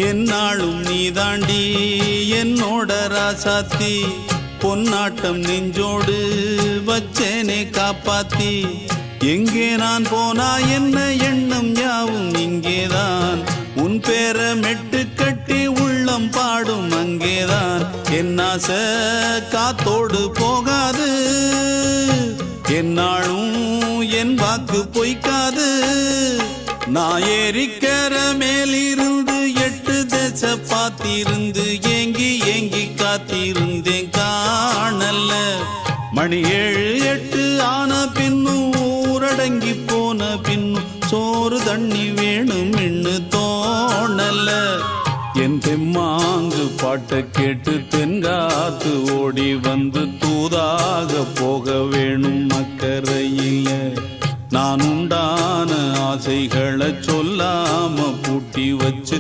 என்னாலும் நீதாண்டி என்னோட ராசாத்தி பொன்னாட்டம் நெஞ்சோடு வச்சேனே காப்பாத்தி எங்கே நான் போனா என்ன எண்ணம் யாவும் இங்கேதான் உன் பேர மெட்டு கட்டி உள்ளம் பாடும் அங்கேதான் என் ஆசை காத்தோடு போகாது என்னாலும் என் வாக்கு பொய்க்காது நான் ஏறிக்கிற மேலிருந்து 8 தேச பார்த்திருந்து ஏங்கி ஏங்கி காத்திருந்தேன் காணல மணி 7 8 ஆன பின்னும் ஊரடங்கி போன பின்னும் சோறு தண்ணி வேணும் இன்னு தோணல என் தெம்மாங்கு பாட்டை கேட்டு தென்காத்து ஓடி வந்து தூதாக போக வேணும் அக்கறையில நான் உண்டான ஆசைகளை சொல்லாம பூட்டி வச்சு